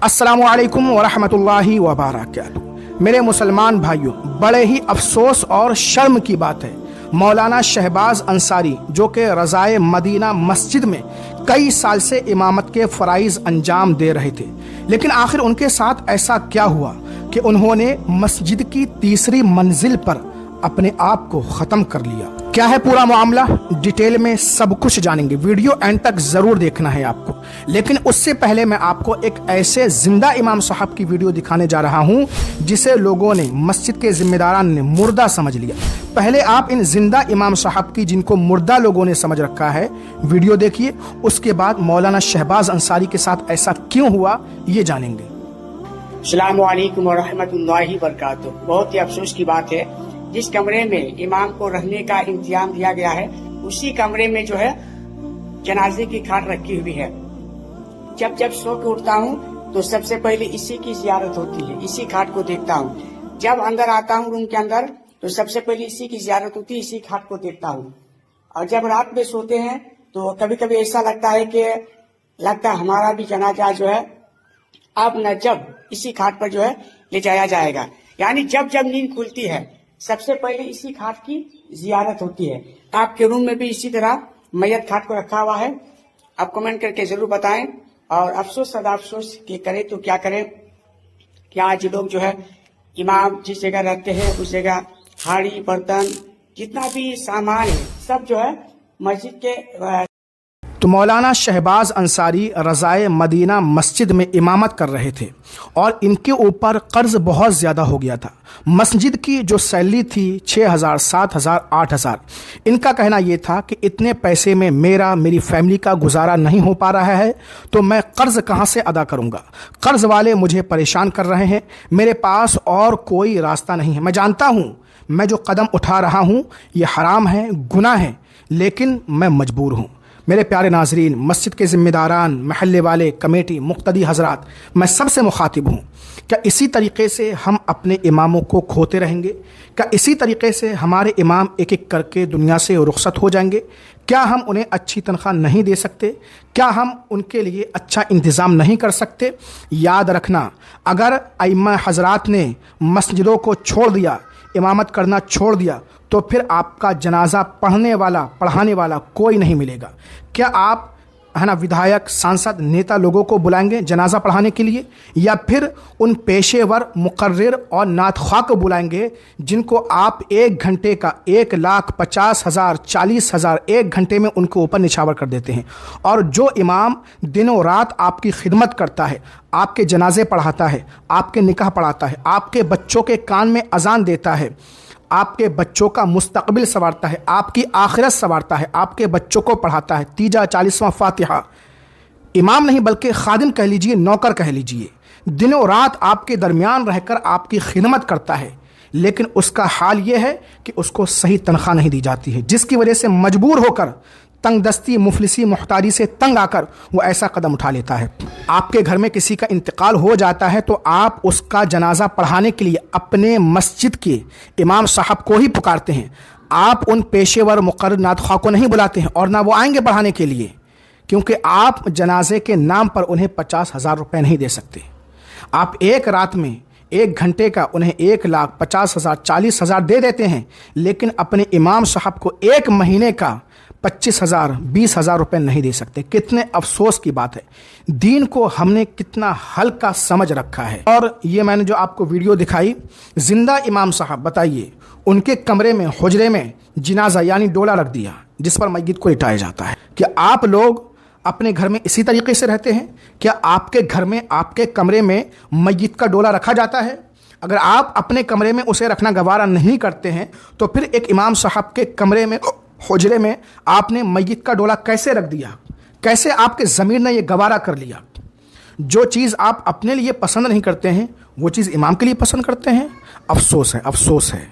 अस्सलामु अलैकुम वरहमतुल्लाहि वबरकातुहू। मेरे मुसलमान भाइयों, बड़े ही अफसोस और शर्म की बात है, मौलाना शहबाज अंसारी जो कि रज़ाए मदीना मस्जिद में कई साल से इमामत के फ़राइज़ अंजाम दे रहे थे, लेकिन आखिर उनके साथ ऐसा क्या हुआ कि उन्होंने मस्जिद की तीसरी मंजिल पर अपने आप को ख़त्म कर लिया। क्या है पूरा मामला, डिटेल में सब कुछ जानेंगे। वीडियो एंड तक ज़रूर देखना है आपको। लेकिन उससे पहले मैं आपको एक ऐसे जिंदा इमाम साहब की वीडियो दिखाने जा रहा हूं जिसे लोगों ने, मस्जिद के जिम्मेदारान ने मुर्दा समझ लिया। पहले आप इन जिंदा इमाम साहब की, जिनको मुर्दा लोगों ने समझ रखा है, वीडियो देखिए। उसके बाद मौलाना शहबाज अंसारी के साथ ऐसा क्यों हुआ ये जानेंगे। अस्सलामु अलैकुम व रहमतुल्लाहि व बरकातुहू। बहुत ही अफसोस की बात है, जिस कमरे में इमाम को रहने का इंतजाम दिया गया है उसी कमरे में जो है जनाजे की खाट रखी हुई है। जब जब सो के उठता हूँ तो सबसे पहले इसी की जियारत होती है, इसी खाट को देखता हूँ। जब अंदर आता हूँ रूम के अंदर तो सबसे पहले इसी की जियारत होती है, इसी खाट को देखता हूँ। और जब रात में सोते हैं तो कभी कभी ऐसा लगता है कि हमारा भी जनाजा जो है अब न जब इसी खाट पर जो है ले जाया जाएगा। यानी जब जब नींद खुलती है सबसे पहले इसी खाट की जियारत होती है। आपके रूम में भी इसी तरह मैयत खाट को रखा हुआ है? आप कमेंट करके जरूर बताएं। और अफसोस सदा अफसोस कि करें तो क्या करें कि आज लोग जो है इमाम जिस जगह रहते हैं उस जगह हाड़ी बर्तन जितना भी सामान है सब जो है मस्जिद के तो मौलाना शहबाज अंसारी रज़ाए मदीना मस्जिद में इमामत कर रहे थे और इनके ऊपर कर्ज बहुत ज़्यादा हो गया था। मस्जिद की जो सैलरी थी 6,000, 7,000, 8,000। इनका कहना ये था कि इतने पैसे में मेरी फैमिली का गुजारा नहीं हो पा रहा है, तो मैं कर्ज कहाँ से अदा करूँगा। कर्ज वाले मुझे परेशान कर रहे हैं, मेरे पास और कोई रास्ता नहीं है। मैं जानता हूँ मैं जो कदम उठा रहा हूँ ये हराम है, गुनाह है, लेकिन मैं मजबूर हूँ। मेरे प्यारे नाजरीन, मस्जिद के ज़िम्मेदारान, महल्ले वाले, कमेटी, मुक्तदी हजरात, मैं सबसे मुखातिब हूँ। क्या इसी तरीके से हम अपने इमामों को खोते रहेंगे? क्या इसी तरीके से हमारे इमाम एक एक करके दुनिया से रुखसत हो जाएंगे? क्या हम उन्हें अच्छी तनख्वाह नहीं दे सकते? क्या हम उनके लिए अच्छा इंतज़ाम नहीं कर सकते? याद रखना, अगर अइम्मा हजरात ने मस्जिदों को छोड़ दिया, इमामत करना छोड़ दिया, तो फिर आपका जनाजा पढ़ाने वाला कोई नहीं मिलेगा। क्या आप विधायक, सांसद, नेता लोगों को बुलाएंगे जनाजा पढ़ाने के लिए, या फिर उन पेशेवर, मुकर्रिर और नातख्वाह को बुलाएंगे जिनको आप 1 घंटे का 1,50,000, 40,000 1 घंटे में उनके ऊपर निछावर कर देते हैं। और जो इमाम दिनों रात आपकी खिदमत करता है, आपके जनाजे पढ़ाता है, आपके निकाह पढ़ाता है, आपके बच्चों के कान में अजान देता है, आपके बच्चों का मुस्तकबिल संवारता है, आपकी आखिरत संवारता है, आपके बच्चों को पढ़ाता है, 3 40वां फातिहा, इमाम नहीं बल्कि खादिम कह लीजिए, नौकर कह लीजिए, दिनों रात आपके दरमियान रहकर आपकी खिदमत करता है, लेकिन उसका हाल ये है कि उसको सही तनख्वाह नहीं दी जाती है, जिसकी वजह से मजबूर होकर, तंग दस्ती, मुफलिसी, मुख्तारी से तंग आकर वो ऐसा कदम उठा लेता है। आपके घर में किसी का इंतकाल हो जाता है तो आप उसका जनाजा पढ़ाने के लिए अपने मस्जिद के इमाम साहब को ही पुकारते हैं। आप उन पेशेवर, मुकर्रर, नातख्वाह को नहीं बुलाते हैं, और ना वो आएंगे पढ़ाने के लिए, क्योंकि आप जनाजे के नाम पर उन्हें 50,000 रुपये नहीं दे सकते। आप एक रात में 1 घंटे का उन्हें 1,50,000, 40,000 दे देते हैं, लेकिन अपने इमाम साहब को 1 महीने का 25,000, 20,000 रुपये नहीं दे सकते। कितने अफसोस की बात है। दीन को हमने कितना हल्का समझ रखा है। और ये मैंने जो आपको वीडियो दिखाई, जिंदा इमाम साहब, बताइए, उनके कमरे में, हुजरे में जनाजा यानी डोला रख दिया जिस पर मैयत को लिटाया जाता है। क्या आप लोग अपने घर में इसी तरीके से रहते हैं? क्या आपके घर में, आपके कमरे में मैयत का डोला रखा जाता है? अगर आप अपने कमरे में उसे रखना गवारा नहीं करते हैं तो फिर एक इमाम साहब के कमरे में, हुजरे में आपने मैयत का डोला कैसे रख दिया? कैसे आपके ज़मीर ने यह गवारा कर लिया? जो चीज़ आप अपने लिए पसंद नहीं करते हैं वो चीज़ इमाम के लिए पसंद करते हैं। अफसोस है, अफसोस है।